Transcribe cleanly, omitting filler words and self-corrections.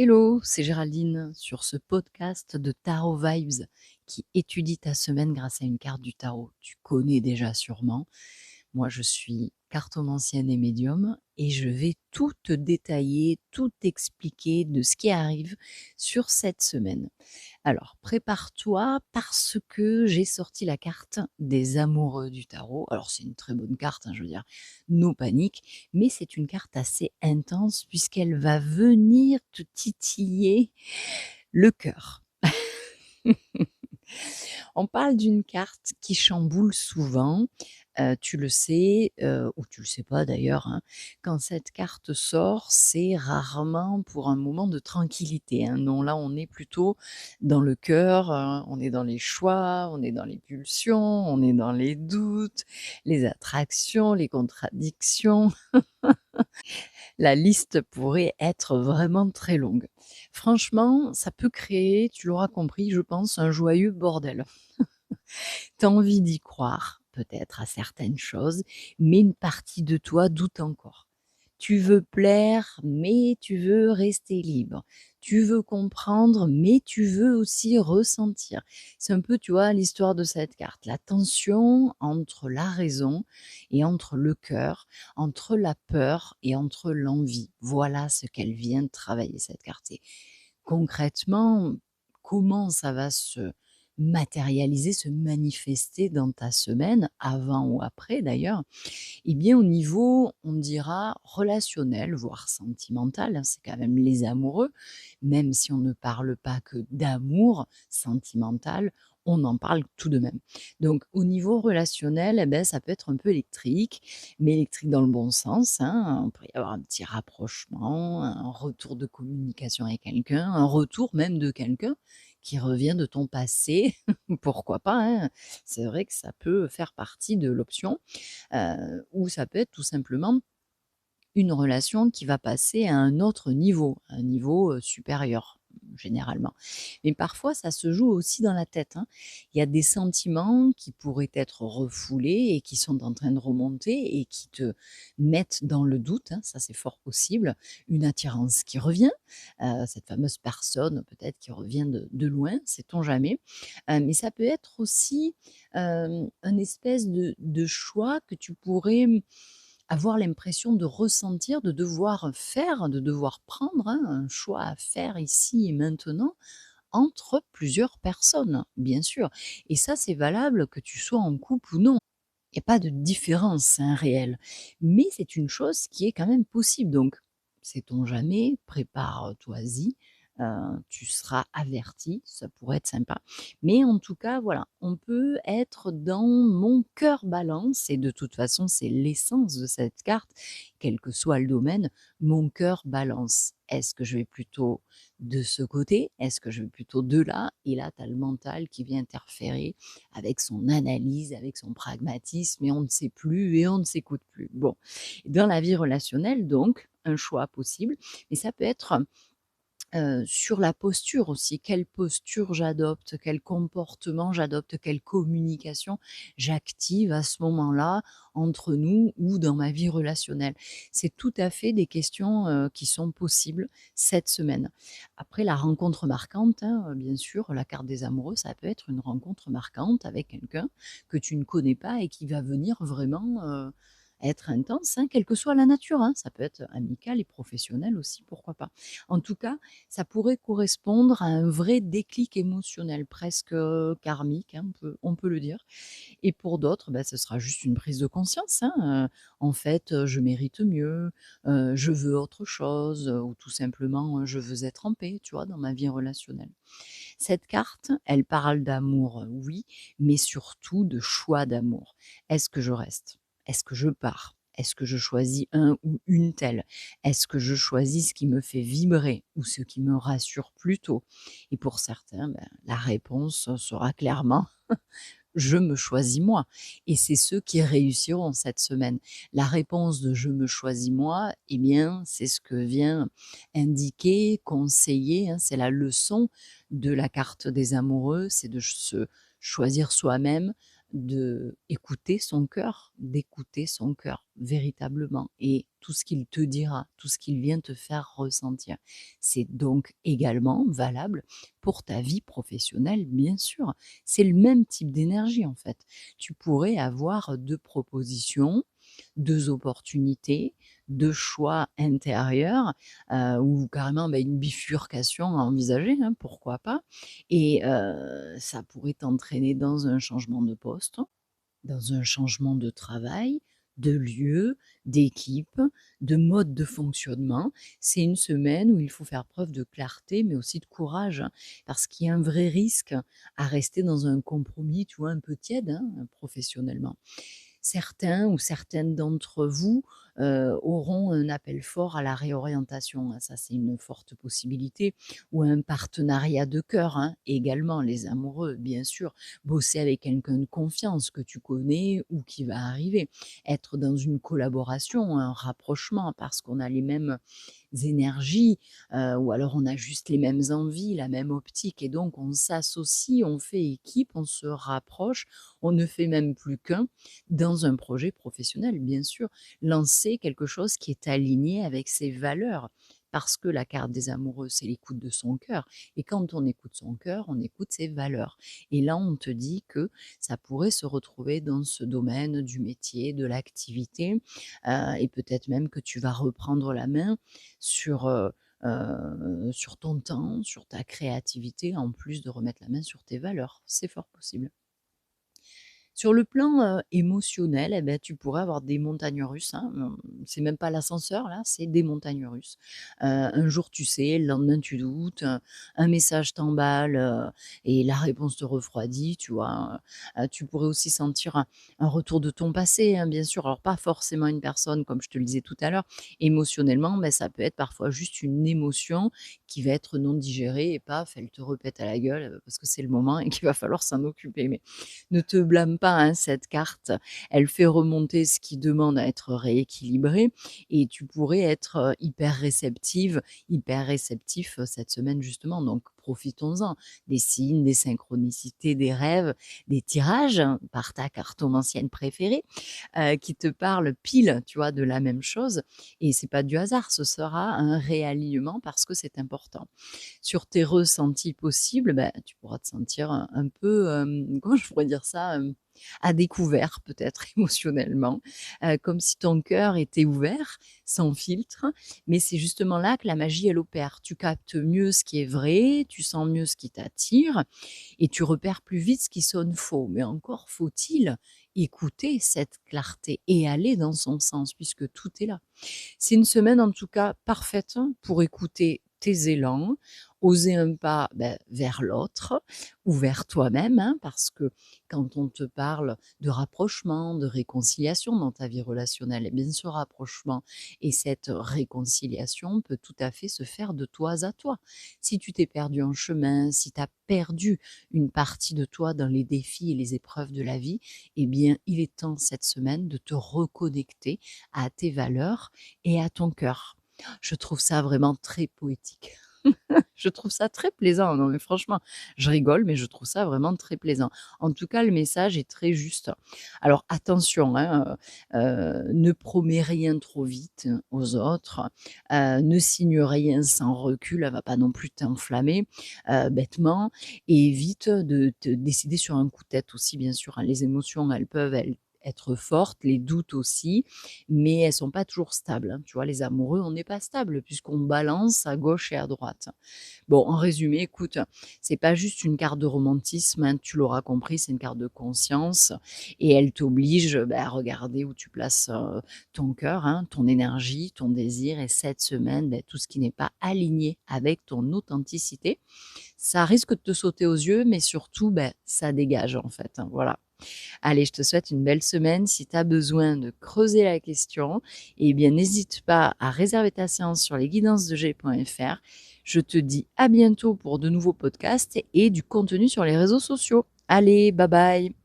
Hello, c'est Géraldine sur ce podcast de Tarot Vibes qui étudie ta semaine grâce à une carte du tarot. Tu connais déjà sûrement. Moi, je suis cartomancienne et médium et je vais tout te détailler, tout t'expliquer de ce qui arrive sur cette semaine. Alors, prépare-toi parce que j'ai sorti la carte des amoureux du tarot. Alors, c'est une très bonne carte, je veux dire, no panique, mais c'est une carte assez intense puisqu'elle va venir te titiller le cœur. On parle d'une carte qui chamboule souvent, tu le sais, ou tu le sais pas d'ailleurs, hein. Quand cette carte sort, c'est rarement pour un moment de tranquillité, hein. Non, là, on est plutôt dans le cœur, on est dans les choix, on est dans les pulsions, on est dans les doutes, les attractions, les contradictions. La liste pourrait être vraiment très longue. Franchement, ça peut créer, tu l'auras compris, je pense, un joyeux bordel. Tu as envie d'y croire, peut-être, à certaines choses, mais une partie de toi doute encore. Tu veux plaire, mais tu veux rester libre. Tu veux comprendre, mais tu veux aussi ressentir. C'est un peu, tu vois, l'histoire de cette carte. La tension entre la raison et entre le cœur, entre la peur et entre l'envie. Voilà ce qu'elle vient de travailler, cette carte. Et concrètement, comment ça va se matérialiser, se manifester dans ta semaine, avant ou après d'ailleurs? Eh bien, au niveau, on dira relationnel, voire sentimental, hein, c'est quand même les amoureux, même si on ne parle pas que d'amour sentimental, on en parle tout de même. Donc, au niveau relationnel, eh ben, ça peut être un peu électrique, mais électrique dans le bon sens, hein. On peut y avoir un petit rapprochement, un retour de communication avec quelqu'un, un retour même de quelqu'un qui revient de ton passé, pourquoi pas, hein. C'est vrai que ça peut faire partie de l'option. Ou ça peut être tout simplement une relation qui va passer à un autre niveau, un niveau, supérieur, généralement. Mais parfois, ça se joue aussi dans la tête, hein. Il y a des sentiments qui pourraient être refoulés et qui sont en train de remonter et qui te mettent dans le doute, hein, ça c'est fort possible. Une attirance qui revient, cette fameuse personne peut-être qui revient de loin, sait-on jamais. Mais ça peut être aussi, un espèce de choix que tu pourrais avoir l'impression de ressentir, de devoir faire, de devoir prendre, hein, un choix à faire ici et maintenant entre plusieurs personnes, bien sûr. Et ça, c'est valable que tu sois en couple ou non. Il n'y a pas de différence, hein, réelle. Mais c'est une chose qui est quand même possible. Donc, sait-on jamais, prépare-toi-y, tu seras averti, ça pourrait être sympa. Mais en tout cas, voilà, on peut être dans mon cœur balance, et de toute façon, c'est l'essence de cette carte, quel que soit le domaine, mon cœur balance. Est-ce que je vais plutôt de ce côté? Est-ce que je vais plutôt de là? Et là, tu as le mental qui vient interférer avec son analyse, avec son pragmatisme, et on ne sait plus et on ne s'écoute plus. Bon, dans la vie relationnelle, donc, un choix possible, mais ça peut être sur la posture aussi. Quelle posture j'adopte? Quel comportement j'adopte? Quelle communication j'active à ce moment-là entre nous ou dans ma vie relationnelle? C'est tout à fait des questions, qui sont possibles cette semaine. Après la rencontre marquante, hein, bien sûr, la carte des amoureux, ça peut être une rencontre marquante avec quelqu'un que tu ne connais pas et qui va venir vraiment, être intense, hein, quelle que soit la nature, hein. Ça peut être amical et professionnel aussi, pourquoi pas. En tout cas, ça pourrait correspondre à un vrai déclic émotionnel, presque, karmique, hein, on peut le dire. Et pour d'autres, bah, ce sera juste une prise de conscience, hein, en fait, je mérite mieux, je veux autre chose, ou tout simplement, je veux être en paix, tu vois, dans ma vie relationnelle. Cette carte, elle parle d'amour, oui, mais surtout de choix d'amour. Est-ce que je reste? Est-ce que je pars? Est-ce que je choisis un ou une telle? Est-ce que je choisis ce qui me fait vibrer ou ce qui me rassure plutôt? Et pour certains, ben, la réponse sera clairement je me choisis moi. Et c'est ceux qui réussiront cette semaine. La réponse de je me choisis moi, eh bien, c'est ce que vient indiquer, conseiller, hein, c'est la leçon de la carte des amoureux, c'est de se choisir soi-même, d'écouter son cœur, d'écouter son cœur véritablement et tout ce qu'il te dira, tout ce qu'il vient te faire ressentir. C'est donc également valable pour ta vie professionnelle, bien sûr. C'est le même type d'énergie en fait. Tu pourrais avoir 2 propositions, 2 opportunités, 2 choix intérieurs, ou carrément, une bifurcation à envisager, hein, pourquoi pas? Et ça pourrait t'entraîner dans un changement de poste, dans un changement de travail, de lieu, d'équipe, de mode de fonctionnement. C'est une semaine où il faut faire preuve de clarté, mais aussi de courage, hein, parce qu'il y a un vrai risque à rester dans un compromis, tu vois, un peu tiède, hein, professionnellement. Certains ou certaines d'entre vous, auront un appel fort à la réorientation, hein, ça c'est une forte possibilité, ou un partenariat de cœur, hein, également les amoureux bien sûr. Bosser avec quelqu'un de confiance que tu connais ou qui va arriver. Être dans une collaboration, un rapprochement parce qu'on a les mêmes énergies, ou alors on a juste les mêmes envies, la même optique et donc on s'associe, on fait équipe, on se rapproche, on ne fait même plus qu'un dans un projet professionnel, bien sûr. Lancer quelque chose qui est aligné avec ses valeurs. Parce que la carte des amoureux, c'est l'écoute de son cœur. Et quand on écoute son cœur, on écoute ses valeurs. Et là, on te dit que ça pourrait se retrouver dans ce domaine du métier, de l'activité, et peut-être même que tu vas reprendre la main sur, sur ton temps, sur ta créativité, en plus de remettre la main sur tes valeurs. C'est fort possible. Sur le plan, émotionnel et tu pourrais avoir des montagnes russes, hein, c'est même pas l'ascenseur là, c'est des montagnes russes. Un jour tu sais, le lendemain tu doutes, un message t'emballe, et la réponse te refroidit, tu vois? Tu pourrais aussi sentir un retour de ton passé, hein, bien sûr. Alors pas forcément une personne comme je te le disais tout à l'heure. Émotionnellement, ça peut être parfois juste une émotion qui va être non digérée et paf, elle te repète à la gueule, parce que c'est le moment et qu'il va falloir s'en occuper. Mais ne te blâme pas, hein, cette carte, elle fait remonter ce qui demande à être rééquilibré et tu pourrais être, hyper réceptive, hyper réceptif, cette semaine justement, donc profitons-en. Des signes, des synchronicités, des rêves, des tirages, hein, par ta cartomancienne préférée, qui te parlent pile, tu vois, de la même chose et c'est pas du hasard, ce sera un réalignement parce que c'est important. Sur tes ressentis possibles, tu pourras te sentir un peu, comment je pourrais dire ça? À découvert peut-être émotionnellement, comme si ton cœur était ouvert, sans filtre. Mais c'est justement là que la magie, elle opère. Tu captes mieux ce qui est vrai, tu sens mieux ce qui t'attire et tu repères plus vite ce qui sonne faux. Mais encore faut-il écouter cette clarté et aller dans son sens puisque tout est là. C'est une semaine en tout cas parfaite pour écouter tes élans, oser un pas, vers l'autre ou vers toi-même, hein, parce que quand on te parle de rapprochement, de réconciliation dans ta vie relationnelle, eh bien ce rapprochement et cette réconciliation peut tout à fait se faire de toi à toi. Si tu t'es perdu en chemin, si tu as perdu une partie de toi dans les défis et les épreuves de la vie, eh bien il est temps cette semaine de te reconnecter à tes valeurs et à ton cœur. Je trouve ça vraiment très poétique. Je trouve ça très plaisant. Non, mais franchement, je rigole, mais je trouve ça vraiment très plaisant. En tout cas, le message est très juste. Alors attention, hein, ne promets rien trop vite aux autres, ne signe rien sans recul, elle va pas non plus t'enflammer, bêtement et évite de te décider sur un coup de tête aussi, bien sûr, hein. Les émotions, elles être fortes, les doutes aussi, mais elles sont pas toujours stables, hein. Tu vois, les amoureux, on n'est pas stable puisqu'on balance à gauche et à droite. Bon, en résumé, écoute, c'est pas juste une carte de romantisme, hein, tu l'auras compris, c'est une carte de conscience et elle t'oblige, à regarder où tu places, ton cœur, hein, ton énergie, ton désir et cette semaine, tout ce qui n'est pas aligné avec ton authenticité, ça risque de te sauter aux yeux, mais surtout, ça dégage en fait, hein, voilà. Allez, je te souhaite une belle semaine. Si tu as besoin de creuser la question, eh bien, n'hésite pas à réserver ta séance sur lesguidancesdeg.fr. Je te dis à bientôt pour de nouveaux podcasts et du contenu sur les réseaux sociaux. Allez, bye bye!